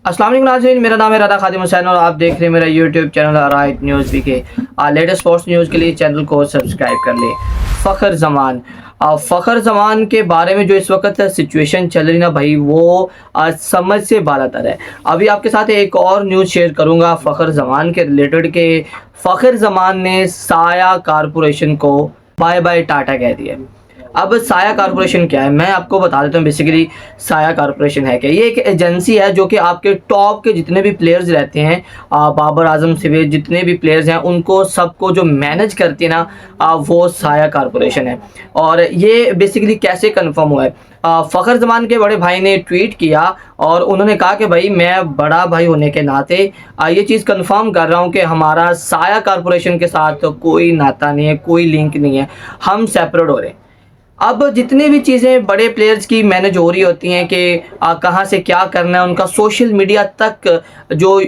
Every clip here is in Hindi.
अस्सलाम वालेकुम नाज़रीन, मेरा नाम है राधा खादिम हुसैन और आप देख रहे हैं मेरा यूट्यूब चैनल राइट न्यूज़ भी के लेटेस्ट स्पोर्ट्स न्यूज़ के लिए चैनल को सब्सक्राइब कर लें। फ़खर ज़मान, फ़खर ज़मान के बारे में जो इस वक्त सिचुएशन चल रही ना भाई, वो समझ से बालातर है। अभी आपके साथ एक और न्यूज़ शेयर करूँगा फ़खर ज़मान के रिलेटेड के फ़खर ज़मान ने साया कारपोरेशन को बाय बाय टाटा कह दिया। अब साया कारपोरेशन क्या है, मैं आपको बता देता हूँ। बेसिकली साया कारपोरेशन है क्या, ये एक एजेंसी है जो कि आपके टॉप के जितने भी प्लेयर्स रहते हैं, बाबर आजम से जितने भी प्लेयर्स हैं उनको सबको जो मैनेज करती है ना, वो साया कारपोरेशन है। और ये बेसिकली कैसे कंफर्म हुआ है, फ़खर ज़मान के बड़े भाई ने ट्वीट किया और उन्होंने कहा कि भाई मैं बड़ा भाई होने के नाते ये चीज़ कंफर्म कर रहा हूँ कि हमारा साया कारपोरेशन के साथ कोई नाता नहीं है, कोई लिंक नहीं है, हम सेपरेट हो रहे हैं। अब जितनी भी चीज़ें बड़े प्लेयर्स की मैनेज हो रही होती हैं कि कहाँ से क्या करना है, उनका सोशल मीडिया तक जो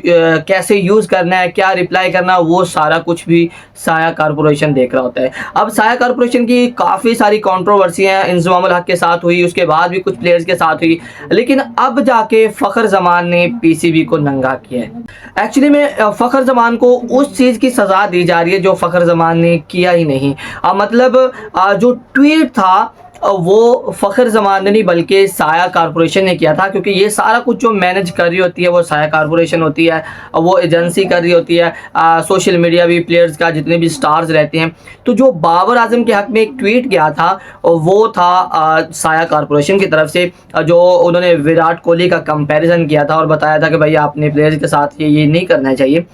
कैसे यूज़ करना है, क्या रिप्लाई करना है, वो सारा कुछ भी साया कारपोरेशन देख रहा होता है। अब साया कारपोरेशन की काफ़ी सारी कंट्रोवर्सियाँ इंज़माम उल हक के साथ हुई, उसके बाद भी कुछ प्लेयर्स के साथ हुई, लेकिन अब जाके फ़खर ज़मान ने पीसीबी को नंगा किया है। एक्चुअली में फ़खर ज़मान को उस चीज़ की सज़ा दी जा रही है जो फ़खर ज़मान ने किया ही नहीं। मतलब जो ट्वीट था वो फ़खर ज़मान ने नहीं बल्कि साया कारपोरेशन ने किया था, क्योंकि ये सारा कुछ जो मैनेज कर रही होती है वो साया कारपोरेशन होती है, वो एजेंसी कर रही होती है। सोशल मीडिया भी प्लेयर्स का जितने भी स्टार्स रहते हैं, तो जो बाबर आजम के हक़ में एक ट्वीट किया था वो था साया कारपोरेशन की तरफ से, जो उन्होंने विराट कोहली का कंपैरिजन किया था और बताया था कि भाई आपने प्लेयर्स के साथ ये नहीं करना चाहिए।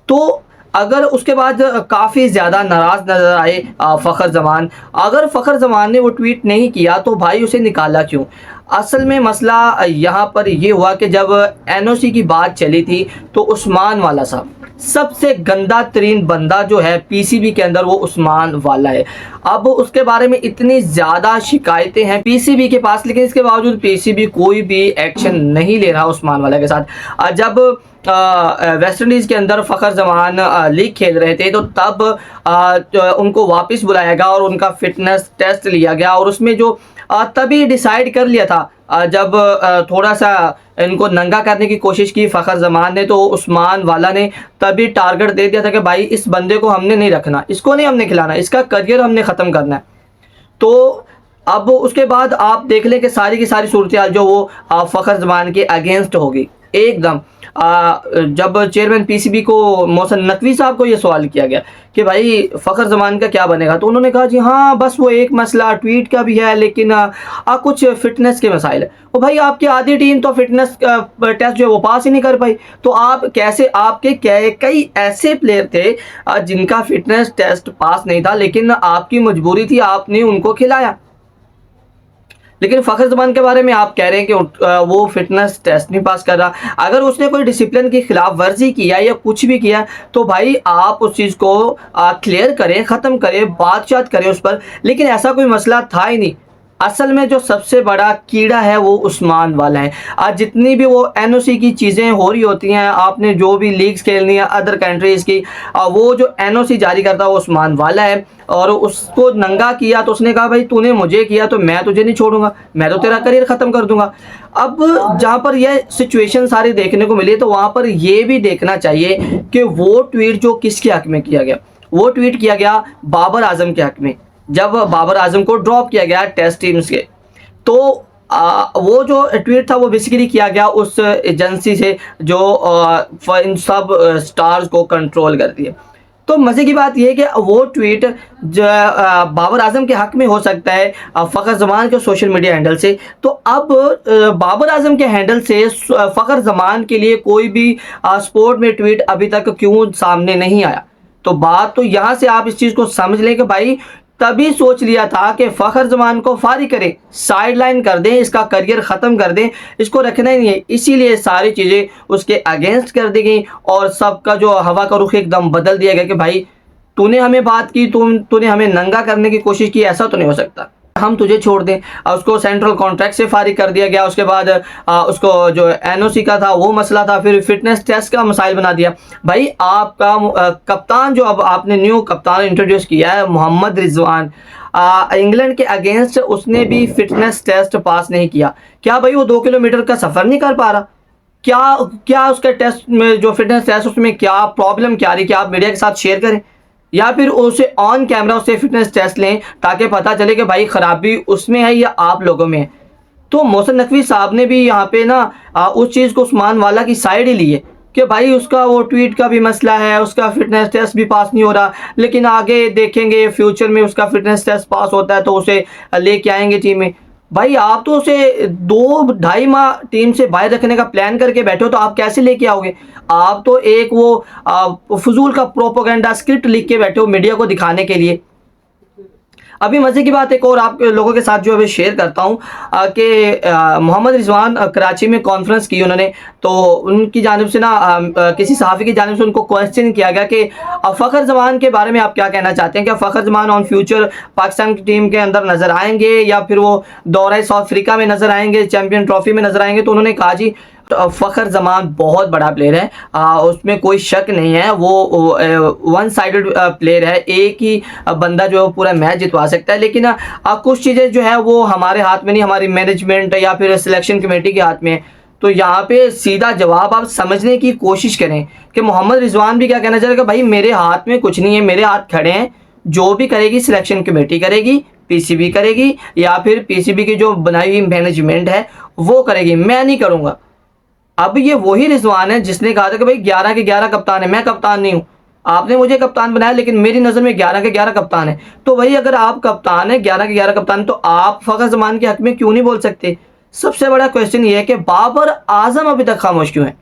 तो अगर उसके बाद काफ़ी ज़्यादा नाराज़ नज़र आए फ़खर ज़मान, अगर फ़खर ज़मान ने वो ट्वीट नहीं किया तो भाई उसे निकाला क्यों? असल में मसला यहाँ पर ये हुआ कि जब एनओसी की बात चली थी तो उस्मान वाला साहब, सबसे गंदा तरीन बंदा जो है पीसीबी के अंदर, वो उस्मान वाला है। अब उसके बारे में इतनी ज़्यादा शिकायतें हैं पीसीबी के पास, लेकिन इसके बावजूद पीसीबी कोई भी एक्शन नहीं ले रहा उस्मान वाला के साथ। जब वेस्ट इंडीज़ के अंदर फ़खर ज़मान लीग खेल रहे थे तो तब उनको वापस बुलाया गया और उनका फ़िटनेस टेस्ट लिया गया, और उसमें जो तभी डिसाइड कर लिया था जब थोड़ा सा इनको नंगा करने की कोशिश की फ़खर ज़मान ने, तो उस्मान वाला ने तभी टारगेट दे दिया था कि भाई इस बंदे को हमने नहीं रखना, इसको नहीं हमने खिलाना, इसका करियर हमने ख़त्म करना है। तो अब उसके बाद आप देख लें कि सारी की सारी सूरत जो वो फ़खर ज़मान के अगेंस्ट होगी एकदम। जब चेयरमैन पीसीबी को मोहसिन नकवी साहब को ये सवाल किया गया कि भाई फ़खर ज़मान का क्या बनेगा, तो उन्होंने कहा जी हाँ बस वो एक मसला ट्वीट का भी है, लेकिन कुछ फ़िटनेस के मसाइल है। और भाई आपकी आधी टीम तो फ़िटनेस टेस्ट जो है वो पास ही नहीं कर पाई, तो आप कैसे, आपके कई ऐसे प्लेयर थे जिनका फ़िटनेस टेस्ट पास नहीं था, लेकिन आपकी मजबूरी थी, आपने उनको खिलाया। लेकिन फ़खर ज़मान के बारे में आप कह रहे हैं कि वो फ़िटनेस टेस्ट नहीं पास कर रहा। अगर उसने कोई डिसिप्लिन की खिलाफ वर्जी किया या कुछ भी किया तो भाई आप उस चीज़ को क्लियर करें, ख़त्म करें, बातचीत करें उस पर, लेकिन ऐसा कोई मसला था ही नहीं। असल में जो सबसे बड़ा कीड़ा है वो उस्मान वाला है। आज जितनी भी वो एनओसी की चीज़ें हो रही होती हैं, आपने जो भी लीग्स खेलनी है अदर कंट्रीज़ की, वो जो एनओसी जारी करता है वो उस्मान वाला है। और उसको नंगा किया तो उसने कहा भाई तूने मुझे किया तो मैं तुझे नहीं छोड़ूंगा, मैं तो तेरा करियर ख़त्म कर दूंगा। अब जहाँ पर यह सिचुएशन सारी देखने को मिली तो वहाँ पर यह भी देखना चाहिए कि वो ट्वीट जो किसके हक़ में किया गया, वो ट्वीट किया गया बाबर आजम के हक़ में। जब बाबर आजम को ड्रॉप किया गया टेस्ट टीम्स के, तो वो जो ट्वीट था वो बेसिकली किया गया उस एजेंसी से जो इन सब स्टार्स को कंट्रोल करती है। तो मज़े की बात यह है कि वो ट्वीट बाबर आजम के हक़ में हो सकता है फ़खर ज़मान के सोशल मीडिया हैंडल से, तो अब बाबर आजम के हैंडल से फ़खर ज़मान के लिए कोई भी स्पोर्ट में ट्वीट अभी तक क्यों सामने नहीं आया। तो बात तो यहाँ से आप इस चीज़ को समझ लें कि भाई तभी सोच लिया था कि फ़खर ज़मान को फारिग करें, साइड लाइन कर दें, इसका करियर ख़त्म कर दें, इसको रखना ही नहीं है। इसीलिए सारी चीज़ें उसके अगेंस्ट कर दी गई और सबका जो हवा का रुख एकदम बदल दिया गया कि भाई तूने हमें बात की, तूने हमें नंगा करने की कोशिश की, ऐसा तो नहीं हो सकता, हम तुझे छोड़ दें। उसको सेंट्रल कॉन्ट्रैक्ट से फारिग कर दिया गया। उसके बाद उसको जो एनओसी का था वो मसला था, फिर फिटनेस टेस्ट का मसाइल बना दिया। भाई आपका कप्तान जो अब आपने न्यू कप्तान इंट्रोड्यूस किया है मोहम्मद रिजवान, इंग्लैंड के अगेंस्ट उसने भी फिटनेस टेस्ट पास नहीं किया। क्या भाई वो 2 किलोमीटर का सफ़र नहीं कर पा रहा? क्या क्या उसका टेस्ट में जो फिटनेस टेस्ट उसमें क्या प्रॉब्लम क्या रही कि आप मीडिया के साथ शेयर करें, या फिर उसे ऑन कैमरा उससे फिटनेस टेस्ट लें ताकि पता चले कि भाई खराबी उसमें है या आप लोगों में है। तो मोहसिन नकवी साहब ने भी यहाँ पे ना उस चीज़ को उस्मान वाला की साइड ही ली है कि भाई उसका वो ट्वीट का भी मसला है, उसका फिटनेस टेस्ट भी पास नहीं हो रहा, लेकिन आगे देखेंगे फ्यूचर में उसका फिटनेस टेस्ट पास होता है तो उसे लेके आएंगे टीम में। भाई आप तो उसे 2-2.5 माह टीम से बाहर रखने का प्लान करके बैठे हो, तो आप कैसे लेके आओगे? आप तो एक वो फजूल का प्रोपोगंडा स्क्रिप्ट लिख के बैठे हो मीडिया को दिखाने के लिए। अभी मज़े की बात एक और आप लोगों के साथ जो अभी शेयर करता हूँ कि मोहम्मद रिजवान कराची में कॉन्फ्रेंस की उन्होंने, तो उनकी जानिब से ना किसी सहाफ़ी की जानिब से उनको क्वेश्चन किया गया कि फ़खर जमान के बारे में आप क्या कहना चाहते हैं, क्या फ़खर जमान ऑन फ्यूचर पाकिस्तान की टीम के अंदर नज़र आएंगे या फिर वो दौरा साउथ अफ्रीका में नज़र आएंगे, चैम्पियन ट्रॉफी में नज़र आएंगे? तो उन्होंने कहा जी फ़खर जमान बहुत बड़ा प्लेयर है, उसमें कोई शक नहीं है, वो वन साइडेड प्लेयर है, एक ही बंदा जो है पूरा मैच जितवा सकता है, लेकिन कुछ चीज़ें जो है वो हमारे हाथ में नहीं, हमारी मैनेजमेंट या फिर सिलेक्शन कमेटी के हाथ में है। तो यहाँ पे सीधा जवाब आप समझने की कोशिश करें कि मोहम्मद रिजवान भी क्या कहना चाहेगा, भाई मेरे हाथ में कुछ नहीं है, मेरे हाथ खड़े हैं, जो भी करेगी सिलेक्शन कमेटी करेगी, पीसीबी करेगी, या फिर पीसीबी की जो बनाई हुई मैनेजमेंट है वो करेगी, मैं नहीं करूँगा। अब ये वही रिजवान है जिसने कहा था कि भाई 11 के 11 कप्तान है, मैं कप्तान नहीं हूँ, आपने मुझे कप्तान बनाया लेकिन मेरी नज़र में 11 के 11 कप्तान है। तो भाई अगर आप कप्तान है, 11 के 11 कप्तान, तो आप फ़खर जमान के हक में क्यों नहीं बोल सकते? सबसे बड़ा क्वेश्चन ये है कि बाबर आजम अभी तक खामोश क्यों है?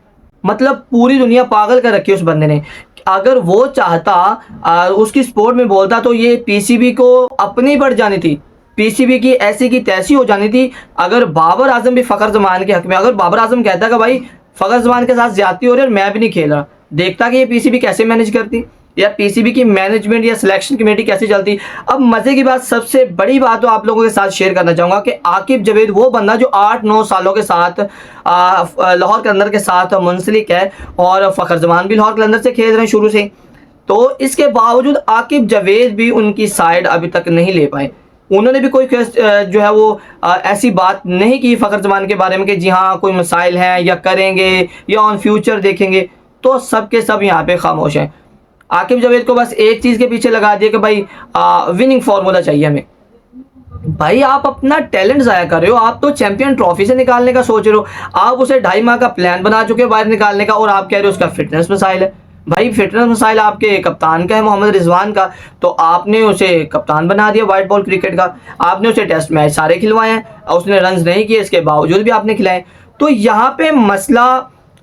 मतलब पूरी दुनिया पागल कर रखी है उस बंदे ने। अगर वो चाहता उसकी स्पोर्ट में बोलता तो ये पीसीबी को अपनी बढ़ जानी थी, पीसीबी की ऐसी की तैसी हो जानी थी। अगर बाबर आजम भी फ़खर जमान के हक में, अगर बाबर आजम कहता कि भाई फ़खर जमान के साथ ज्यादती हो रही है और मैं भी नहीं खेल रहा, देखता कि ये पीसीबी कैसे मैनेज करती, या पीसीबी की मैनेजमेंट या सिलेक्शन कमेटी कैसे चलती। अब मज़े की बात, सबसे बड़ी बात तो आप लोगों के साथ शेयर करना चाहूँगा कि आकिब जावेद वो बंदा जो 8-9 सालों के साथ लाहौर कलंदर के साथ मुंसलिक है, और फ़खर जमान भी लाहौर कलंदर से खेल रहे हैं शुरू से, तो इसके बावजूद आकिब जावेद भी उनकी साइड अभी तक नहीं ले पाए। उन्होंने भी कोई जो है वो ऐसी बात नहीं की फ़खर जमान के बारे में कि जी हाँ कोई मसाइल हैं या करेंगे या ऑन फ्यूचर देखेंगे, तो सब के सब यहाँ पे खामोश हैं। आकिब जावेद को बस एक चीज़ के पीछे लगा दिया कि भाई विनिंग फार्मूला चाहिए हमें। भाई आप अपना टैलेंट ज़ाया कर रहे हो, आप तो चैंपियन ट्रॉफी से निकालने का सोच रहे हो, आप उसे 2.5 माह का प्लान बना चुके हो बाहर निकालने का, और आप कह रहे हो उसका फिटनेस मसाइल है। भाई फिटनेस मसाइल आपके कप्तान का है, मोहम्मद रिजवान का, तो आपने उसे कप्तान बना दिया वाइट बॉल क्रिकेट का, आपने उसे टेस्ट मैच सारे खिलवाए हैं, उसने रन नहीं किए, इसके बावजूद भी आपने खिलाए। तो यहाँ पे मसला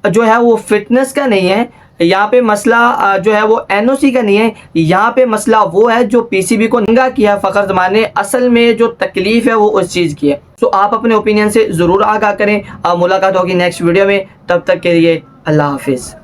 जो है वो फिटनेस का नहीं है, यहाँ पे मसला जो है वो एनओसी का नहीं है, यहाँ पे मसला वो है जो पीसीबी को नंगा किया फ़खर जमान ने, असल में जो तकलीफ है वो उस चीज़ की है। तो आप अपने ओपिनियन से ज़रूर आगाह करें। मुलाकात होगी नेक्स्ट वीडियो में, तब तक के लिए अल्लाह हाफिज़।